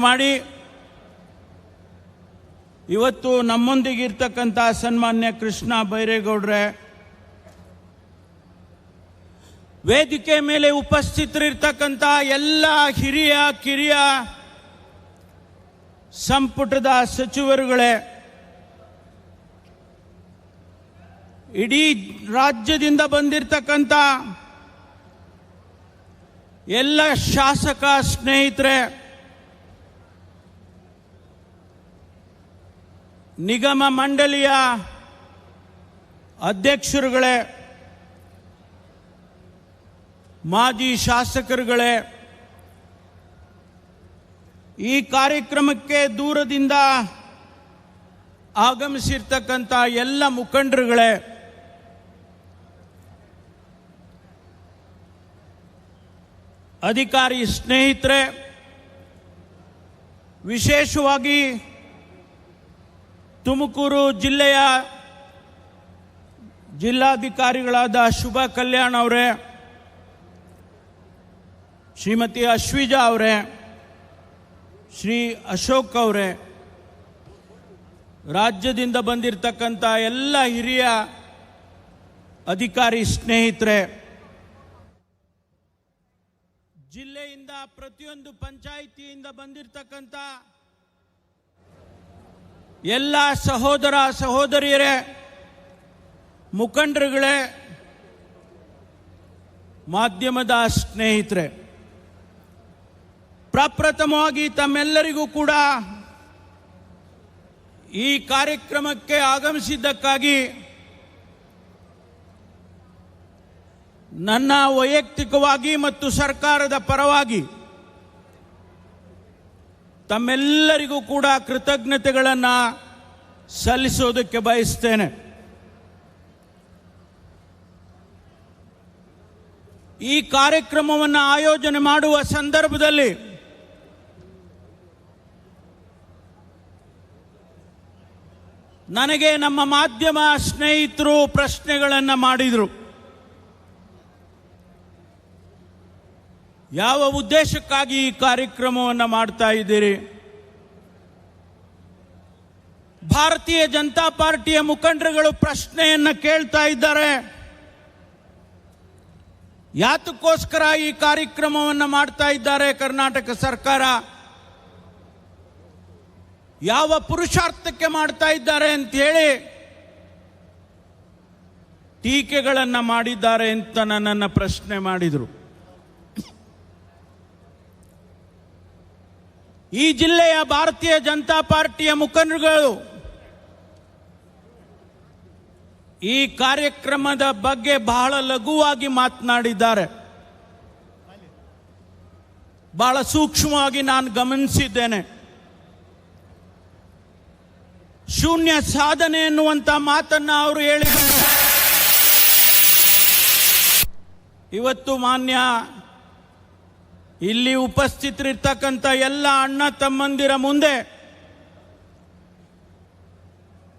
ಮಾಡಿ ಇವತ್ತು ನಮ್ಮೊಂದಿಗಿರ್ತಕ್ಕಂಥ ಸನ್ಮಾನ್ಯ ಕೃಷ್ಣ ಬೈರೇಗೌಡ್ರೆ, ವೇದಿಕೆ ಮೇಲೆ ಉಪಸ್ಥಿತರಿರ್ತಕ್ಕಂಥ ಎಲ್ಲ ಹಿರಿಯ ಕಿರಿಯ ಸಂಪುಟದ ಸಚಿವರುಗಳೇ, ಇಡೀ ರಾಜ್ಯದಿಂದ ಬಂದಿರತಕ್ಕಂಥ ಎಲ್ಲ ಶಾಸಕ ಸ್ನೇಹಿತರೆ, ನಿಗಮ ಮಂಡಳಿಯ ಅಧ್ಯಕ್ಷರುಗಳೇ, ಮಾಜಿ ಶಾಸಕರುಗಳೇ, ಈ ಕಾರ್ಯಕ್ರಮಕ್ಕೆ ದೂರದಿಂದ ಆಗಮಿಸಿರ್ತಕ್ಕಂಥ ಎಲ್ಲ ಮುಖಂಡರುಗಳೇ, ಅಧಿಕಾರಿ ಸ್ನೇಹಿತರೆ, ವಿಶೇಷವಾಗಿ ತುಮಕೂರು ಜಿಲ್ಲೆಯ ಜಿಲ್ಲಾಧಿಕಾರಿಗಳಾದ ಶುಭಾ ಕಲ್ಯಾಣ್ ಅವರೇ, ಶ್ರೀಮತಿ ಅಶ್ವಿಜಾ ಅವರೇ, ಶ್ರೀ ಅಶೋಕ್ ಅವರೇ, ರಾಜ್ಯದಿಂದ ಬಂದಿರತಕ್ಕಂಥ ಎಲ್ಲ ಹಿರಿಯ ಅಧಿಕಾರಿ ಸ್ನೇಹಿತರೆ, ಜಿಲ್ಲೆಯಿಂದ ಪ್ರತಿಯೊಂದು ಪಂಚಾಯಿತಿಯಿಂದ ಬಂದಿರತಕ್ಕಂಥ ಎಲ್ಲ ಸಹೋದರ ಸಹೋದರಿಯರೇ, ಮುಖಂಡರುಗಳೇ, ಮಾಧ್ಯಮದ ಸ್ನೇಹಿತರೆ, ಪ್ರಪ್ರಥಮವಾಗಿ ತಮ್ಮೆಲ್ಲರಿಗೂ ಕೂಡ ಈ ಕಾರ್ಯಕ್ರಮಕ್ಕೆ ಆಗಮಿಸಿದ್ದಕ್ಕಾಗಿ ನನ್ನ ವೈಯಕ್ತಿಕವಾಗಿ ಮತ್ತು ಸರ್ಕಾರದ ಪರವಾಗಿ ತಮ್ಮೆಲ್ಲರಿಗೂ ಕೂಡ ಕೃತಜ್ಞತೆಗಳನ್ನು ಸಲ್ಲಿಸೋದಕ್ಕೆ ಬಯಸ್ತೇನೆ. ಈ ಕಾರ್ಯಕ್ರಮವನ್ನು ಆಯೋಜನೆ ಮಾಡುವ ಸಂದರ್ಭದಲ್ಲಿ ನನಗೆ ನಮ್ಮ ಮಾಧ್ಯಮ ಸ್ನೇಹಿತರು ಪ್ರಶ್ನೆಗಳನ್ನು ಮಾಡಿದರು. ಯಾವ ಉದ್ದೇಶಕ್ಕಾಗಿ ಈ ಕಾರ್ಯಕ್ರಮವನ್ನು ಮಾಡ್ತಾ ಇದ್ದೀರಿ? ಭಾರತೀಯ ಜನತಾ ಪಾರ್ಟಿಯ ಮುಖಂಡರುಗಳು ಪ್ರಶ್ನೆಯನ್ನು ಕೇಳ್ತಾ ಇದ್ದಾರೆ, ಯಾತಕ್ಕೋಸ್ಕರ ಈ ಕಾರ್ಯಕ್ರಮವನ್ನು ಮಾಡ್ತಾ ಇದ್ದಾರೆ ಕರ್ನಾಟಕ ಸರ್ಕಾರ? ಯಾವ ಪುರುಷಾರ್ಥಕ್ಕೆ ಮಾಡ್ತಾ ಇದ್ದಾರೆ ಅಂತ ಹೇಳಿ ಟೀಕೆಗಳನ್ನು ಮಾಡಿದ್ದಾರೆ ಅಂತ ನನ್ನನ್ನು ಪ್ರಶ್ನೆ ಮಾಡಿದರು. ಈ ಜಿಲ್ಲೆಯ ಭಾರತೀಯ ಜನತಾ ಪಾರ್ಟಿಯ ಮುಖಂಡರುಗಳು ಈ ಕಾರ್ಯಕ್ರಮದ ಬಗ್ಗೆ ಬಹಳ ಲಘುವಾಗಿ ಮಾತನಾಡಿದ್ದಾರೆ. ಬಹಳ ಸೂಕ್ಷ್ಮವಾಗಿ ನಾನು ಗಮನಿಸಿದ್ದೇನೆ. ಶೂನ್ಯ ಸಾಧನೆ ಎನ್ನುವಂತ ಮಾತನ್ನ ಅವರು ಹೇಳಿದ್ದಾರೆ. ಇವತ್ತು ಮಾನ್ಯ ಇಲ್ಲಿ ಉಪಸ್ಥಿತರಿರ್ತಕ್ಕಂಥ ಎಲ್ಲ ಅಣ್ಣ ತಮ್ಮಂದಿರ ಮುಂದೆ,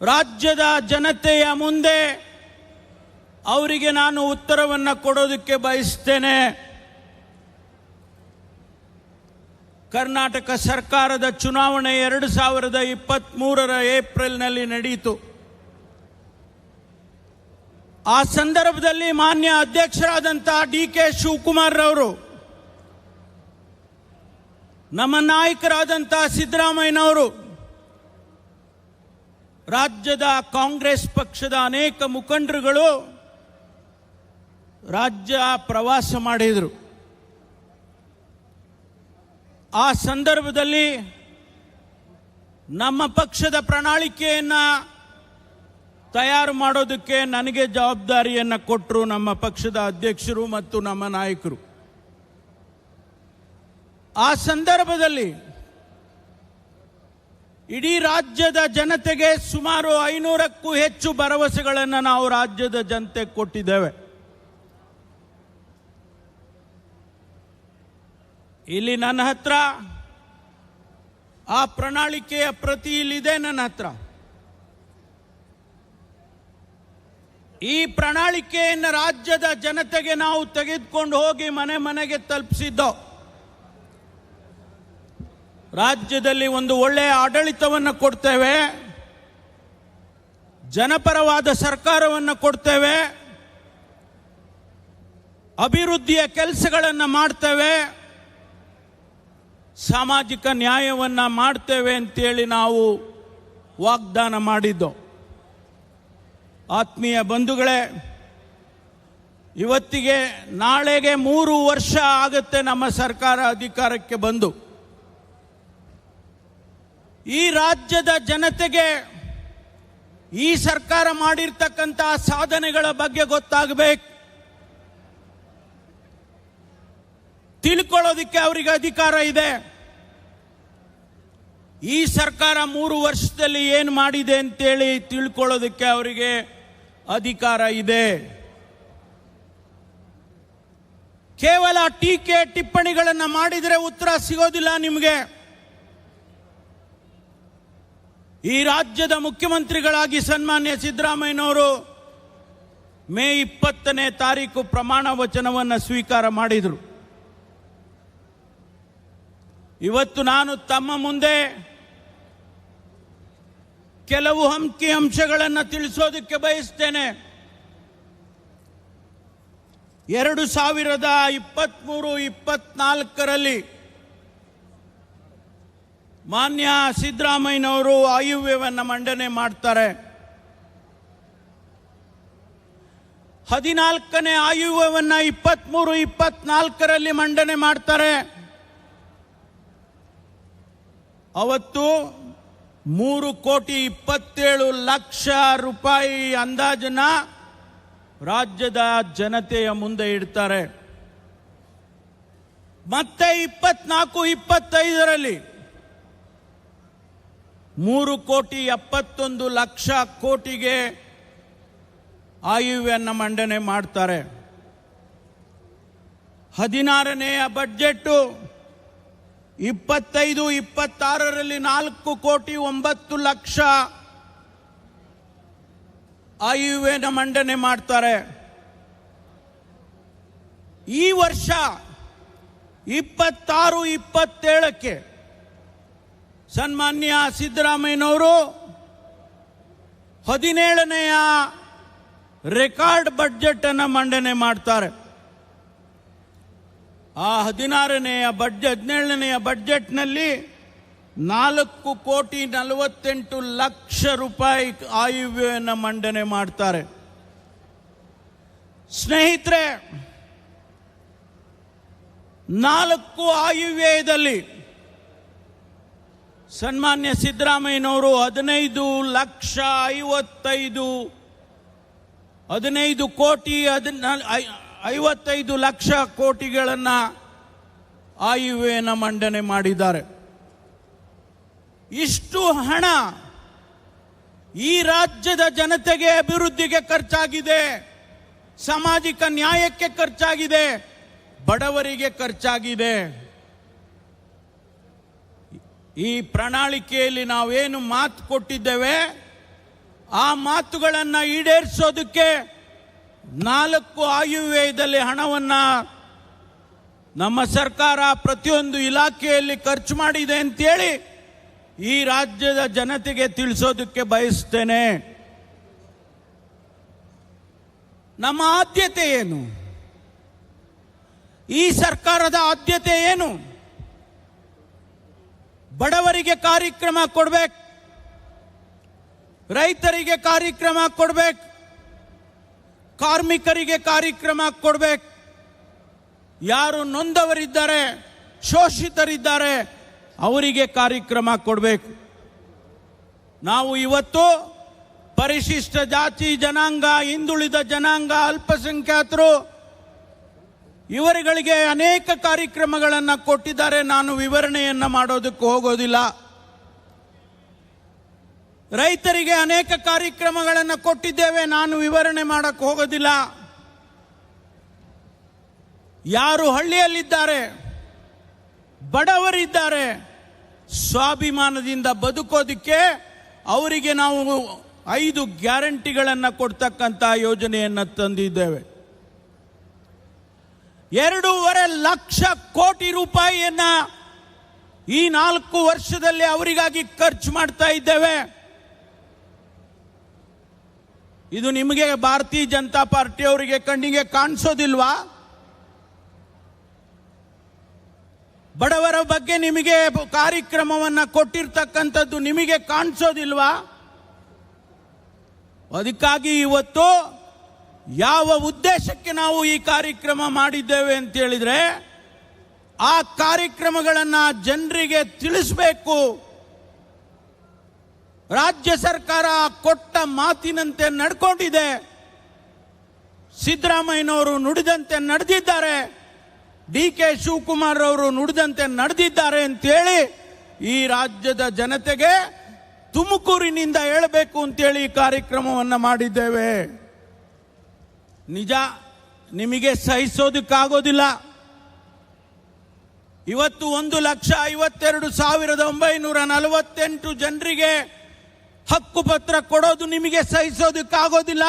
ರಾಜ್ಯದ ಜನತೆಯ ಮುಂದೆ ಅವರಿಗೆ ನಾನು ಉತ್ತರವನ್ನು ಕೊಡೋದಕ್ಕೆ ಬಯಸ್ತೇನೆ. ಕರ್ನಾಟಕ ಸರ್ಕಾರದ ಚುನಾವಣೆ 2023 ಏಪ್ರಿಲ್ನಲ್ಲಿ ನಡೆಯಿತು. ಆ ಸಂದರ್ಭದಲ್ಲಿ ಮಾನ್ಯ ಅಧ್ಯಕ್ಷರಾದಂಥ DK ಶಿವಕುಮಾರ್ ಅವರು, ನಮ್ಮ ನಾಯಕರಾದಂಥ ಸಿದ್ದರಾಮಯ್ಯನವರು, ರಾಜ್ಯದ ಕಾಂಗ್ರೆಸ್ ಪಕ್ಷದ ಅನೇಕ ಮುಖಂಡರುಗಳು ರಾಜ್ಯ ಪ್ರವಾಸ ಮಾಡಿದರು. ಆ ಸಂದರ್ಭದಲ್ಲಿ ನಮ್ಮ ಪಕ್ಷದ ಪ್ರಣಾಳಿಕೆಯನ್ನು ತಯಾರು ಮಾಡೋದಕ್ಕೆ ನನಗೆ ಜವಾಬ್ದಾರಿಯನ್ನು ಕೊಟ್ಟರು ನಮ್ಮ ಪಕ್ಷದ ಅಧ್ಯಕ್ಷರು ಮತ್ತು ನಮ್ಮ ನಾಯಕರು. ಆ ಸಂದರ್ಭದಲ್ಲಿ ಇಡೀ ರಾಜ್ಯದ ಜನತೆಗೆ ಸುಮಾರು 500ಕ್ಕೂ ಹೆಚ್ಚು ಭರವಸೆಗಳನ್ನು ನಾವು ರಾಜ್ಯದ ಜನತೆಗೆ ಕೊಟ್ಟಿದ್ದೇವೆ. ಇಲ್ಲಿ ನನ್ನ ಹತ್ರ ಆ ಪ್ರಣಾಳಿಕೆಯ ಪ್ರತಿ ಇಲ್ಲಿದೆ ನನ್ನ ಹತ್ರ. ಈ ಪ್ರಣಾಳಿಕೆಯನ್ನು ರಾಜ್ಯದ ಜನತೆಗೆ ನಾವು ತೆಗೆದುಕೊಂಡು ಹೋಗಿ ಮನೆ ಮನೆಗೆ ತಲುಪಿಸಿದ್ದೋ. ರಾಜ್ಯದಲ್ಲಿ ಒಂದು ಒಳ್ಳೆಯ ಆಡಳಿತವನ್ನು ಕೊಡ್ತೇವೆ, ಜನಪರವಾದ ಸರ್ಕಾರವನ್ನು ಕೊಡ್ತೇವೆ, ಅಭಿವೃದ್ಧಿಯ ಕೆಲಸಗಳನ್ನು ಮಾಡ್ತೇವೆ, ಸಾಮಾಜಿಕ ನ್ಯಾಯವನ್ನು ಮಾಡ್ತೇವೆ ಅಂತೇಳಿ ನಾವು ವಾಗ್ದಾನ ಮಾಡಿದ್ದು. ಆತ್ಮೀಯ ಬಂಧುಗಳೇ, ಇವತ್ತಿಗೆ ನಾಳೆಗೆ 3 ವರ್ಷ ಆಗುತ್ತೆ ನಮ್ಮ ಸರ್ಕಾರ ಅಧಿಕಾರಕ್ಕೆ ಬಂದು. ಈ ರಾಜ್ಯದ ಜನತೆಗೆ ಈ ಸರ್ಕಾರ ಮಾಡಿರ್ತಕ್ಕಂತಹ ಸಾಧನೆಗಳ ಬಗ್ಗೆ ಗೊತ್ತಾಗಬೇಕು, ತಿಳ್ಕೊಳ್ಳೋದಕ್ಕೆ ಅವರಿಗೆ ಅಧಿಕಾರ ಇದೆ. ಈ ಸರ್ಕಾರ 3 ವರ್ಷದಲ್ಲಿ ಏನು ಮಾಡಿದೆ ಅಂತೇಳಿ ತಿಳ್ಕೊಳ್ಳೋದಕ್ಕೆ ಅವರಿಗೆ ಅಧಿಕಾರ ಇದೆ. ಕೇವಲ ಟೀಕೆ ಟಿಪ್ಪಣಿಗಳನ್ನು ಮಾಡಿದರೆ ಉತ್ತರ ಸಿಗೋದಿಲ್ಲ ನಿಮಗೆ. ಈ ರಾಜ್ಯದ ಮುಖ್ಯಮಂತ್ರಿಗಳಾಗಿ ಸನ್ಮಾನ್ಯ ಸಿದ್ದರಾಮಯ್ಯನವರು ಮೇ 20ನೇ ತಾರೀಕು ಪ್ರಮಾಣ ವಚನವನ್ನು ಸ್ವೀಕಾರ ಮಾಡಿದರು. ಇವತ್ತು ನಾನು ತಮ್ಮ ಮುಂದೆ ಕೆಲವು ಅಂಕಿಅಂಶಗಳನ್ನು ತಿಳಿಸೋದಕ್ಕೆ ಬಯಸ್ತೇನೆ. 2023-24ರಲ್ಲಿ ಮಾನ್ಯ ಸಿದ್ದರಾಮಯ್ಯನವರು ಆಯವ್ಯಯವನ್ನು ಮಂಡನೆ ಮಾಡ್ತಾರೆ. 14ನೇ ಆಯವ್ಯಯವನ್ನು 23-24ರಲ್ಲಿ ಮಂಡನೆ ಮಾಡ್ತಾರೆ. ಅವತ್ತು 3,27,00,000 ರೂಪಾಯಿ ಅಂದಾಜನ್ನ ರಾಜ್ಯದ ಜನತೆಯ ಮುಂದೆ ಇಡ್ತಾರೆ. ಮತ್ತೆ 24-25ರಲ್ಲಿ 3,71,00,000 ಕೋಟಿಗೆ ಆಯವ್ಯಯವನ್ನು ಮಂಡನೆ ಮಾಡ್ತಾರೆ. 16ನೇ ಬಡ್ಜೆಟ್ 25-26ರಲ್ಲಿ 4,09,00,000 ಆಯವ್ಯಯನ ಮಂಡನೆ ಮಾಡ್ತಾರೆ. ಈ ವರ್ಷ 26-27ಕ್ಕೆ ಸನ್ಮಾನ್ಯ ಸಿದ್ದರಾಮಯ್ಯನವರು 17ನೆಯ ರೆಕಾರ್ಡ್ ಬಡ್ಜೆಟ್ ಅನ್ನು ಮಂಡನೆ ಮಾಡ್ತಾರೆ. ಆ 17ನೆಯ ಬಡ್ಜೆಟ್ನಲ್ಲಿ 4,48,00,000 ರೂಪಾಯಿ ಆಯವ್ಯಯನ ಮಂಡನೆ ಮಾಡ್ತಾರೆ. ಸ್ನೇಹಿತರೆ, 4 ಆಯವ್ಯಯದಲ್ಲಿ ಸನ್ಮಾನ್ಯ ಸಿದ್ದರಾಮಯ್ಯನವರು 15,55,00,000 ಕೋಟಿಗಳನ್ನು ಆಯವ್ಯಯನ ಮಂಡನೆ ಮಾಡಿದ್ದಾರೆ. ಇಷ್ಟು ಹಣ ಈ ರಾಜ್ಯದ ಜನತೆಗೆ ಅಭಿವೃದ್ಧಿಗೆ ಖರ್ಚಾಗಿದೆ, ಸಾಮಾಜಿಕ ನ್ಯಾಯಕ್ಕೆ ಖರ್ಚಾಗಿದೆ, ಬಡವರಿಗೆ ಖರ್ಚಾಗಿದೆ. ಈ ಪ್ರಣಾಳಿಕೆಯಲ್ಲಿ ನಾವೇನು ಮಾತು ಕೊಟ್ಟಿದ್ದೇವೆ ಆ ಮಾತುಗಳನ್ನು ಈಡೇರಿಸೋದಕ್ಕೆ 4 ಆಯವ್ಯಯದಲ್ಲಿ ಹಣವನ್ನು ನಮ್ಮ ಸರ್ಕಾರ ಪ್ರತಿಯೊಂದು ಇಲಾಖೆಯಲ್ಲಿ ಖರ್ಚು ಮಾಡಿದೆ ಅಂತೇಳಿ ಈ ರಾಜ್ಯದ ಜನತೆಗೆ ತಿಳಿಸೋದಕ್ಕೆ ಬಯಸ್ತೇನೆ. ನಮ್ಮ ಆದ್ಯತೆ ಏನು? ಈ ಸರ್ಕಾರದ ಆದ್ಯತೆ ಏನು? ಬಡವರಿಗೆ ಕಾರ್ಯಕ್ರಮ ಕೊಡಬೇಕು, ರೈತರಿಗೆ ಕಾರ್ಯಕ್ರಮ ಕೊಡಬೇಕು, ಕಾರ್ಮಿಕರಿಗೆ ಕಾರ್ಯಕ್ರಮ ಕೊಡಬೇಕು, ಯಾರು ನೊಂದವರಿದ್ದಾರೆ, ಶೋಷಿತರಿದ್ದಾರೆ ಅವರಿಗೆ ಕಾರ್ಯಕ್ರಮ ಕೊಡಬೇಕು. ನಾವು ಇವತ್ತು ಪರಿಶಿಷ್ಟ ಜಾತಿ ಜನಾಂಗ, ಹಿಂದುಳಿದ ಜನಾಂಗ, ಅಲ್ಪಸಂಖ್ಯಾತರು ಇವರುಗಳಿಗೆ ಅನೇಕ ಕಾರ್ಯಕ್ರಮಗಳನ್ನು ಕೊಟ್ಟಿದ್ದಾರೆ. ನಾನು ವಿವರಣೆಯನ್ನು ಮಾಡೋದಕ್ಕೆ ಹೋಗೋದಿಲ್ಲ. ರೈತರಿಗೆ ಅನೇಕ ಕಾರ್ಯಕ್ರಮಗಳನ್ನು ಕೊಟ್ಟಿದ್ದೇವೆ, ನಾನು ವಿವರಣೆ ಮಾಡಕ್ಕೆ ಹೋಗೋದಿಲ್ಲ. ಯಾರು ಹಳ್ಳಿಯಲ್ಲಿದ್ದಾರೆ, ಬಡವರಿದ್ದಾರೆ, ಸ್ವಾಭಿಮಾನದಿಂದ ಬದುಕೋದಕ್ಕೆ ಅವರಿಗೆ ನಾವು 5 ಗ್ಯಾರಂಟಿಗಳನ್ನು ಕೊಡ್ತಕ್ಕಂಥ ಯೋಜನೆಯನ್ನು ತಂದಿದ್ದೇವೆ. 2.5 ಲಕ್ಷ ಕೋಟಿ ರೂಪಾಯಿಯನ್ನ ಈ 4 ವರ್ಷದಲ್ಲಿ ಅವರಿಗಾಗಿ ಖರ್ಚು ಮಾಡ್ತಾ ಇದ್ದೇವೆ. ಇದು ನಿಮಗೆ ಭಾರತೀಯ ಜನತಾ ಪಾರ್ಟಿ ಅವರಿಗೆ ಕಣ್ಣಿಗೆ ಕಾಣಿಸೋದಿಲ್ವಾ? ಬಡವರ ಬಗ್ಗೆ ನಿಮಗೆ ಕಾರ್ಯಕ್ರಮವನ್ನ ಕೊಟ್ಟಿರ್ತಕ್ಕಂಥದ್ದು ನಿಮಗೆ ಕಾಣಿಸೋದಿಲ್ವಾ? ಅದಕ್ಕಾಗಿ ಇವತ್ತು ಯಾವ ಉದ್ದೇಶಕ್ಕೆ ನಾವು ಈ ಕಾರ್ಯಕ್ರಮ ಮಾಡಿದ್ದೇವೆ ಅಂತ ಹೇಳಿದ್ರೆ, ಆ ಕಾರ್ಯಕ್ರಮಗಳನ್ನ ಜನರಿಗೆ ತಿಳಿಸಬೇಕು. ರಾಜ್ಯ ಸರ್ಕಾರ ಕೊಟ್ಟ ಮಾತಿನಂತೆ ನಡ್ಕೊಂಡಿದೆ. ಸಿದ್ದರಾಮಯ್ಯನವರು ನುಡಿದಂತೆ ನಡೆದಿದ್ದಾರೆ, DK ಶಿವಕುಮಾರ್ ಅವರು ನುಡಿದಂತೆ ನಡೆದಿದ್ದಾರೆ ಅಂತೇಳಿ ಈ ರಾಜ್ಯದ ಜನತೆಗೆ ತುಮಕೂರಿನಿಂದ ಹೇಳಬೇಕು ಅಂತೇಳಿ ಈ ಕಾರ್ಯಕ್ರಮವನ್ನು ಮಾಡಿದ್ದೇವೆ. ನಿಜ, ನಿಮಗೆ ಸಹಿಸೋದಕ್ಕಾಗೋದಿಲ್ಲ. ಇವತ್ತು 1,52,948 ಜನರಿಗೆ ಹಕ್ಕುಪತ್ರ ಕೊಡೋದು ನಿಮಗೆ ಸಹಿಸೋದಕ್ಕಾಗೋದಿಲ್ಲ.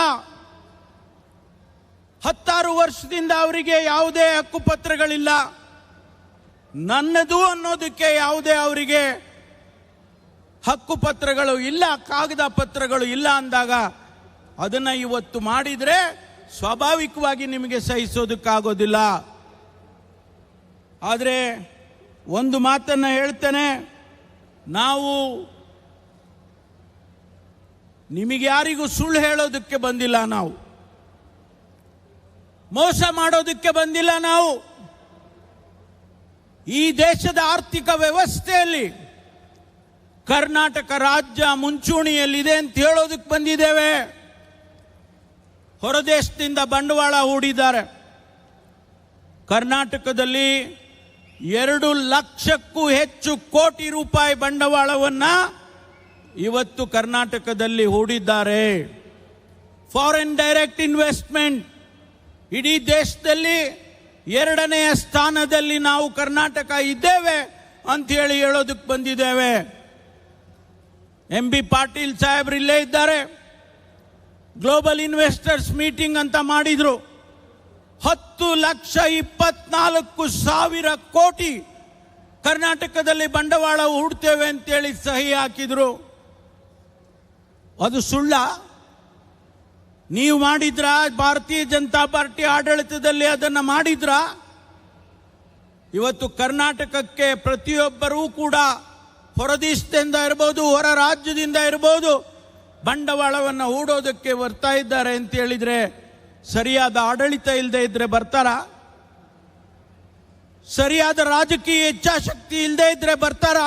16 ವರ್ಷದಿಂದ ಅವರಿಗೆ ಯಾವುದೇ ಹಕ್ಕುಪತ್ರಗಳಿಲ್ಲ. ನನ್ನದು ಅನ್ನೋದಕ್ಕೆ ಯಾವುದೇ ಅವರಿಗೆ ಹಕ್ಕುಪತ್ರಗಳು ಇಲ್ಲ, ಕಾಗದ ಪತ್ರಗಳು ಇಲ್ಲ ಅಂದಾಗ ಅದನ್ನ ಇವತ್ತು ಮಾಡಿದ್ರೆ ಸ್ವಾಭಾವಿಕವಾಗಿ ನಿಮಗೆ ಸಹಿಸೋದಕ್ಕಾಗೋದಿಲ್ಲ. ಆದರೆ ಒಂದು ಮಾತನ್ನ ಹೇಳ್ತೇನೆ, ನಾವು ನಿಮಗೆ ಯಾರಿಗೂ ಸುಳ್ಳು ಹೇಳೋದಕ್ಕೆ ಬಂದಿಲ್ಲ, ನಾವು ಮೋಸ ಮಾಡೋದಕ್ಕೆ ಬಂದಿಲ್ಲ. ನಾವು ಈ ದೇಶದ ಆರ್ಥಿಕ ವ್ಯವಸ್ಥೆಯಲ್ಲಿ ಕರ್ನಾಟಕ ರಾಜ್ಯ ಮುಂಚೂಣಿಯಲ್ಲಿದೆ ಅಂತ ಹೇಳೋದಕ್ಕೆ ಬಂದಿದ್ದೇವೆ. ಹೊರದೇಶದಿಂದ ಬಂಡವಾಳ ಹೂಡಿದ್ದಾರೆ. ಕರ್ನಾಟಕದಲ್ಲಿ 2 ಲಕ್ಷಕ್ಕೂ ಹೆಚ್ಚು ಕೋಟಿ ರೂಪಾಯಿ ಬಂಡವಾಳವನ್ನ ಇವತ್ತು ಕರ್ನಾಟಕದಲ್ಲಿ ಹೂಡಿದ್ದಾರೆ. ಫಾರಿನ್ ಡೈರೆಕ್ಟ್ ಇನ್ವೆಸ್ಟ್ಮೆಂಟ್ ಇಡೀ ದೇಶದಲ್ಲಿ 2ನೇ ಸ್ಥಾನದಲ್ಲಿ ನಾವು ಕರ್ನಾಟಕ ಇದ್ದೇವೆ ಅಂತ ಹೇಳೋದಕ್ಕೆ ಬಂದಿದ್ದೇವೆ. MB ಪಾಟೀಲ್ ಸಾಹೇಬ್ರು ಇಲ್ಲೇ ಇದ್ದಾರೆ. ಗ್ಲೋಬಲ್ ಇನ್ವೆಸ್ಟರ್ಸ್ ಮೀಟಿಂಗ್ ಅಂತ ಮಾಡಿದ್ರು. 10,24,000 ಕೋಟಿ ಕರ್ನಾಟಕದಲ್ಲಿ ಬಂಡವಾಳ ಹೂಡ್ತೇವೆ ಅಂತೇಳಿ ಸಹಿ ಹಾಕಿದ್ರು. ಅದು ಸುಳ್ಳ? ನೀವು ಮಾಡಿದ್ರ? ಭಾರತೀಯ ಜನತಾ ಪಾರ್ಟಿ ಆಡಳಿತದಲ್ಲಿ ಅದನ್ನ ಮಾಡಿದ್ರ? ಇವತ್ತು ಕರ್ನಾಟಕಕ್ಕೆ ಪ್ರತಿಯೊಬ್ಬರೂ ಕೂಡ ಹೊರದೇಶದಿಂದ ಇರಬಹುದು, ಹೊರ ರಾಜ್ಯದಿಂದ ಇರಬಹುದು, ಬಂಡವಾಳವನ್ನು ಹೂಡೋದಕ್ಕೆ ಬರ್ತಾ ಇದ್ದಾರೆ ಅಂತ ಹೇಳಿದ್ರೆ ಸರಿಯಾದ ಆಡಳಿತ ಇಲ್ಲದೆ ಇದ್ರೆ ಬರ್ತಾರ? ಸರಿಯಾದ ರಾಜಕೀಯ ಇಚ್ಛಾಶಕ್ತಿ ಇಲ್ಲದೆ ಇದ್ರೆ ಬರ್ತಾರ?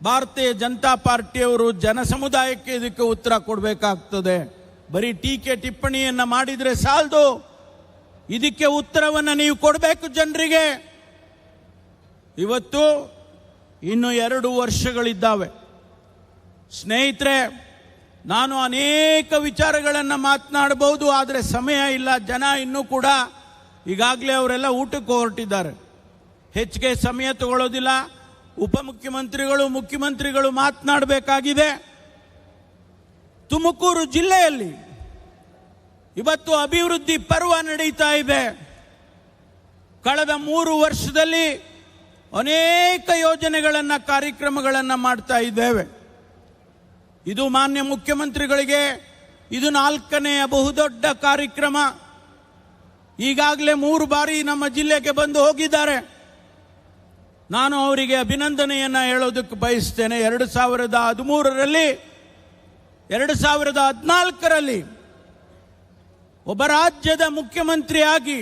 ಭಾರತೀಯ ಜನತಾ ಪಾರ್ಟಿಯವರು ಜನ ಸಮುದಾಯಕ್ಕೆ ಇದಕ್ಕೆ ಉತ್ತರ ಕೊಡಬೇಕಾಗ್ತದೆ. ಬರೀ ಟೀಕೆ ಟಿಪ್ಪಣಿಯನ್ನ ಮಾಡಿದ್ರೆ ಸಾಲದು, ಇದಕ್ಕೆ ಉತ್ತರವನ್ನು ನೀವು ಕೊಡಬೇಕು ಜನರಿಗೆ. ಇವತ್ತು ಇನ್ನು 2 ವರ್ಷಗಳಿದ್ದಾವೆ. ಸ್ನೇಹಿತರೆ, ನಾನು ಅನೇಕ ವಿಚಾರಗಳನ್ನು ಮಾತನಾಡಬಹುದು, ಆದರೆ ಸಮಯ ಇಲ್ಲ. ಜನ ಇನ್ನೂ ಕೂಡ ಈಗಾಗಲೇ ಅವರೆಲ್ಲ ಊಟಕ್ಕೆ ಹೊರಟಿದ್ದಾರೆ, ಹೆಚ್ಚಿಗೆ ಸಮಯ ತಗೊಳ್ಳೋದಿಲ್ಲ. ಉಪಮುಖ್ಯಮಂತ್ರಿಗಳು, ಮುಖ್ಯಮಂತ್ರಿಗಳು ಮಾತನಾಡಬೇಕಾಗಿದೆ. ತುಮಕೂರು ಜಿಲ್ಲೆಯಲ್ಲಿ ಇವತ್ತು ಅಭಿವೃದ್ಧಿ ಪರ್ವ ನಡೀತಾ ಇದೆ. ಕಳೆದ 3 ವರ್ಷದಲ್ಲಿ ಅನೇಕ ಯೋಜನೆಗಳನ್ನು, ಕಾರ್ಯಕ್ರಮಗಳನ್ನು ಮಾಡ್ತಾ ಇದ್ದೇವೆ. ಇದು ಮಾನ್ಯ ಮುಖ್ಯಮಂತ್ರಿಗಳಿಗೆ ಇದು 4ನೇ ಬಹುದೊಡ್ಡ ಕಾರ್ಯಕ್ರಮ. ಈಗಾಗಲೇ 3 ಬಾರಿ ನಮ್ಮ ಜಿಲ್ಲೆಗೆ ಬಂದು ಹೋಗಿದ್ದಾರೆ. ನಾನು ಅವರಿಗೆ ಅಭಿನಂದನೆಯನ್ನು ಹೇಳೋದಕ್ಕೆ ಬಯಸ್ತೇನೆ. 2013ರಲ್ಲಿ 2014ರಲ್ಲಿ ಒಬ್ಬ ರಾಜ್ಯದ ಮುಖ್ಯಮಂತ್ರಿಯಾಗಿ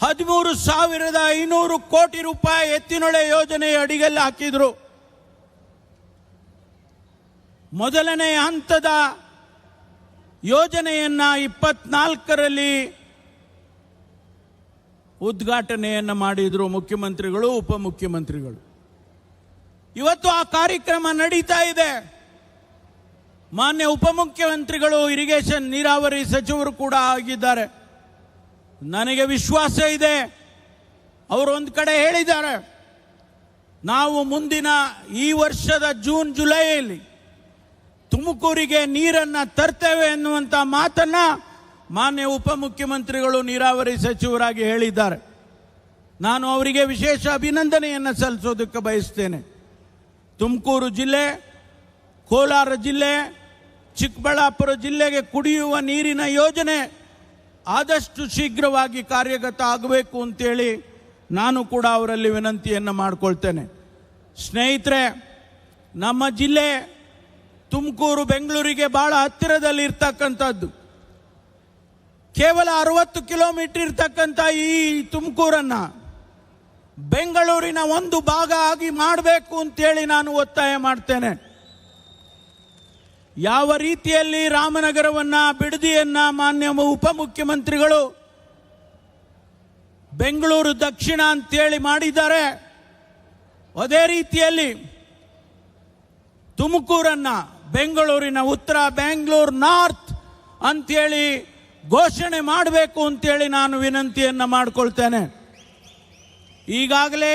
13,500 ಕೋಟಿ ರೂಪಾಯಿ ಎತ್ತಿನೊಳೆ ಯೋಜನೆ ಅಡಿಗಲ್ಲಿ ಹಾಕಿದ್ರು. ಮೊದಲನೇ ಹಂತದ ಯೋಜನೆಯನ್ನ 24ರಲ್ಲಿ ಉದ್ಘಾಟನೆಯನ್ನ ಮಾಡಿದ್ರು ಮುಖ್ಯಮಂತ್ರಿಗಳು, ಉಪಮುಖ್ಯಮಂತ್ರಿಗಳು. ಇವತ್ತು ಆ ಕಾರ್ಯಕ್ರಮ ನಡೀತಾ ಇದೆ. ಮಾನ್ಯ ಉಪಮುಖ್ಯಮಂತ್ರಿಗಳು ಇರಿಗೇಷನ್ ನೀರಾವರಿ ಸಚಿವರು ಕೂಡ ಆಗಿದ್ದಾರೆ. ನನಗೆ ವಿಶ್ವಾಸ ಇದೆ, ಅವರು ಒಂದು ಕಡೆ ಹೇಳಿದ್ದಾರೆ, ನಾವು ಮುಂದಿನ ಈ ವರ್ಷದ ಜೂನ್ ಜುಲೈಯಲ್ಲಿ ತುಮಕೂರಿಗೆ ನೀರನ್ನು ತರ್ತೇವೆ ಎನ್ನುವಂತ ಮಾತನ್ನ ಮಾನ್ಯ ಉಪಮುಖ್ಯಮಂತ್ರಿಗಳು ನೀರಾವರಿ ಸಚಿವರಾಗಿ ಹೇಳಿದ್ದಾರೆ. ನಾನು ಅವರಿಗೆ ವಿಶೇಷ ಅಭಿನಂದನೆಯನ್ನು ಸಲ್ಲಿಸೋದಕ್ಕೆ ಬಯಸ್ತೇನೆ. ತುಮಕೂರು ಜಿಲ್ಲೆ, ಕೋಲಾರ ಜಿಲ್ಲೆ, ಚಿಕ್ಕಬಳ್ಳಾಪುರ ಜಿಲ್ಲೆಗೆ ಕುಡಿಯುವ ನೀರಿನ ಯೋಜನೆ ಆದಷ್ಟು ಶೀಘ್ರವಾಗಿ ಕಾರ್ಯಗತ ಆಗಬೇಕು ಅಂತೇಳಿ ನಾನು ಕೂಡ ಅವರಲ್ಲಿ ವಿನಂತಿಯನ್ನು ಮಾಡಿಕೊಳ್ತೇನೆ. ಸ್ನೇಹಿತರೆ, ನಮ್ಮ ಜಿಲ್ಲೆ ತುಮಕೂರು ಬೆಂಗಳೂರಿಗೆ ಬಹಳ ಹತ್ತಿರದಲ್ಲಿ ಇರ್ತಕ್ಕಂಥದ್ದು. ಕೇವಲ 60 ಕಿಲೋಮೀಟರ್ ಇರ್ತಕ್ಕಂಥ ಈ ತುಮಕೂರನ್ನು ಬೆಂಗಳೂರಿನ ಒಂದು ಭಾಗ ಆಗಿ ಮಾಡಬೇಕು ಅಂತೇಳಿ ನಾನು ಒತ್ತಾಯ ಮಾಡ್ತೇನೆ. ಯಾವ ರೀತಿಯಲ್ಲಿ ರಾಮನಗರವನ್ನು, ಬಿಡದಿಯನ್ನು ಮಾನ್ಯ ಉಪಮುಖ್ಯಮಂತ್ರಿಗಳು ಬೆಂಗಳೂರು ದಕ್ಷಿಣ ಅಂತೇಳಿ ಮಾಡಿದ್ದಾರೆ, ಅದೇ ರೀತಿಯಲ್ಲಿ ತುಮಕೂರನ್ನು ಬೆಂಗಳೂರಿನ ಉತ್ತರ, ಬೆಂಗಳೂರು ನಾರ್ತ್ ಅಂತೇಳಿ ಘೋಷಣೆ ಮಾಡಬೇಕು ಅಂತೇಳಿ ನಾನು ವಿನಂತಿಯನ್ನು ಮಾಡಿಕೊಳ್ತೇನೆ. ಈಗಾಗಲೇ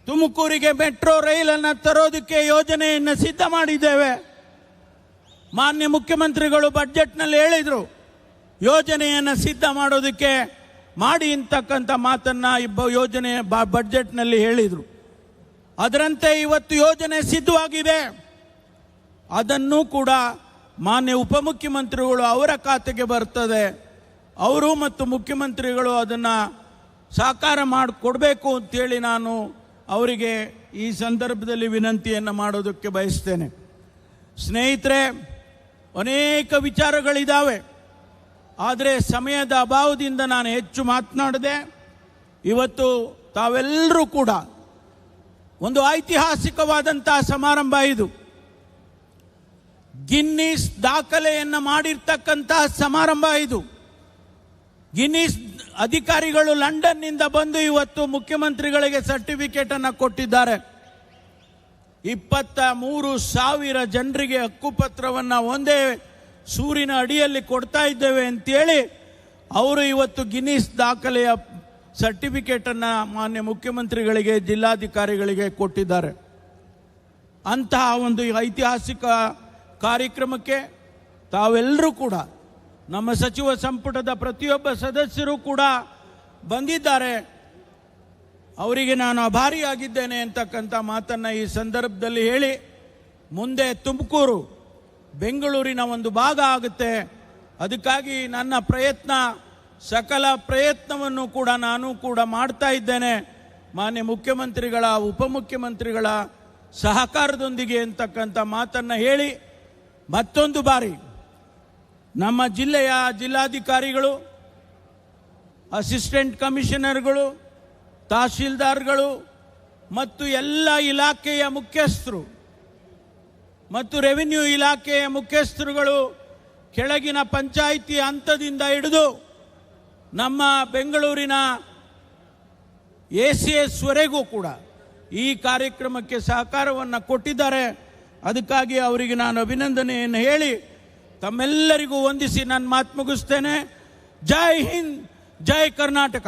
ತುಮಕೂರಿಗೆ ಮೆಟ್ರೋ ರೈಲನ್ನು ತರೋದಕ್ಕೆ ಯೋಜನೆಯನ್ನು ಸಿದ್ಧ ಮಾಡಿದ್ದೇವೆ. ಮಾನ್ಯ ಮುಖ್ಯಮಂತ್ರಿಗಳು ಬಜೆಟ್ನಲ್ಲಿ ಹೇಳಿದರು, ಯೋಜನೆಯನ್ನು ಸಿದ್ಧ ಮಾಡೋದಕ್ಕೆ ಮಾಡಿ ಅಂತಕ್ಕಂಥ ಮಾತನ್ನು ಯೋಜನೆ ಬಜೆಟ್ನಲ್ಲಿ ಹೇಳಿದರು. ಅದರಂತೆ ಇವತ್ತು ಯೋಜನೆ ಸಿದ್ಧವಾಗಿದೆ. ಅದನ್ನು ಕೂಡ ಮಾನ್ಯ ಉಪಮುಖ್ಯಮಂತ್ರಿಗಳು ಅವರ ಖಾತೆಗೆ ಬರ್ತದೆ. ಅವರು ಮತ್ತು ಮುಖ್ಯಮಂತ್ರಿಗಳು ಅದನ್ನು ಸಾಕಾರ ಮಾಡಿಕೊಡ್ಬೇಕು ಅಂತೇಳಿ ನಾನು ಅವರಿಗೆ ಈ ಸಂದರ್ಭದಲ್ಲಿ ವಿನಂತಿಯನ್ನು ಮಾಡೋದಕ್ಕೆ ಬಯಸ್ತೇನೆ. ಸ್ನೇಹಿತರೆ, ಅನೇಕ ವಿಚಾರಗಳಿದ್ದಾವೆ, ಆದರೆ ಸಮಯದ ಅಭಾವದಿಂದ ನಾನು ಹೆಚ್ಚು ಮಾತನಾಡದೆ. ಇವತ್ತು ತಾವೆಲ್ಲರೂ ಕೂಡ ಒಂದು ಐತಿಹಾಸಿಕವಾದಂತಹ ಸಮಾರಂಭ ಇದು. ಗಿನ್ನಿಸ್ ದಾಖಲೆಯನ್ನು ಮಾಡಿರ್ತಕ್ಕಂತಹ ಸಮಾರಂಭ ಇದು. ಗಿನ್ನಿಸ್ ಅಧಿಕಾರಿಗಳು ಲಂಡನ್ನಿಂದ ಬಂದು ಇವತ್ತು ಮುಖ್ಯಮಂತ್ರಿಗಳಿಗೆ ಸರ್ಟಿಫಿಕೇಟ್ ಅನ್ನು ಕೊಟ್ಟಿದ್ದಾರೆ. 23,000 ಜನರಿಗೆ ಹಕ್ಕುಪತ್ರವನ್ನು ಒಂದೇ ಸೂರಿನ ಅಡಿಯಲ್ಲಿ ಕೊಡ್ತಾ ಇದ್ದೇವೆ ಅಂತೇಳಿ ಅವರು ಇವತ್ತು ಗಿನ್ನಿಸ್ ದಾಖಲೆಯ ಸರ್ಟಿಫಿಕೇಟನ್ನು ಮಾನ್ಯ ಮುಖ್ಯಮಂತ್ರಿಗಳಿಗೆ, ಜಿಲ್ಲಾಧಿಕಾರಿಗಳಿಗೆ ಕೊಟ್ಟಿದ್ದಾರೆ. ಅಂತಹ ಒಂದು ಐತಿಹಾಸಿಕ ಕಾರ್ಯಕ್ರಮಕ್ಕೆ ತಾವೆಲ್ಲರೂ ಕೂಡ, ನಮ್ಮ ಸಚಿವ ಸಂಪುಟದ ಪ್ರತಿಯೊಬ್ಬ ಸದಸ್ಯರು ಕೂಡ ಬಂದಿದ್ದಾರೆ. ಅವರಿಗೆ ನಾನು ಆಭಾರಿಯಾಗಿದ್ದೇನೆ ಅಂತಕ್ಕಂಥ ಮಾತನ್ನು ಈ ಸಂದರ್ಭದಲ್ಲಿ ಹೇಳಿ, ಮುಂದೆ ತುಮಕೂರು ಬೆಂಗಳೂರಿನ ಒಂದು ಭಾಗ ಆಗುತ್ತೆ. ಅದಕ್ಕಾಗಿ ನನ್ನ ಪ್ರಯತ್ನ, ಸಕಲ ಪ್ರಯತ್ನವನ್ನು ಕೂಡ ನಾನು ಕೂಡ ಮಾಡ್ತಾ ಇದ್ದೇನೆ. ಮಾನ್ಯ ಮುಖ್ಯಮಂತ್ರಿಗಳ, ಉಪಮುಖ್ಯಮಂತ್ರಿಗಳ ಸಹಕಾರದೊಂದಿಗೆ ಅಂತಕ್ಕಂಥ ಮಾತನ್ನು ಹೇಳಿ, ಮತ್ತೊಂದು ಬಾರಿ ನಮ್ಮ ಜಿಲ್ಲೆಯ ಜಿಲ್ಲಾಧಿಕಾರಿಗಳು, ಅಸಿಸ್ಟೆಂಟ್ ಕಮಿಷನರ್ಗಳು, ತಹಶೀಲ್ದಾರ್ಗಳು ಮತ್ತು ಎಲ್ಲ ಇಲಾಖೆಯ ಮುಖ್ಯಸ್ಥರು ಮತ್ತು ರೆವಿನ್ಯೂ ಇಲಾಖೆಯ ಮುಖ್ಯಸ್ಥರುಗಳು, ಕೆಳಗಿನ ಪಂಚಾಯಿತಿ ಹಂತದಿಂದ ಹಿಡಿದು ನಮ್ಮ ಬೆಂಗಳೂರಿನ ACS ವರೆಗೂ ಕೂಡ ಈ ಕಾರ್ಯಕ್ರಮಕ್ಕೆ ಸಹಕಾರವನ್ನು ಕೊಟ್ಟಿದ್ದಾರೆ. ಅದಕ್ಕಾಗಿ ಅವರಿಗೆ ನಾನು ಅಭಿನಂದನೆಯನ್ನು ಹೇಳಿ ತಮ್ಮೆಲ್ಲರಿಗೂ ವಂದಿಸಿ ನನ್ನ ಮಾತು ಮುಗಿಸ್ತೇನೆ. ಜೈ ಹಿಂದ್, ಜೈ ಕರ್ನಾಟಕ.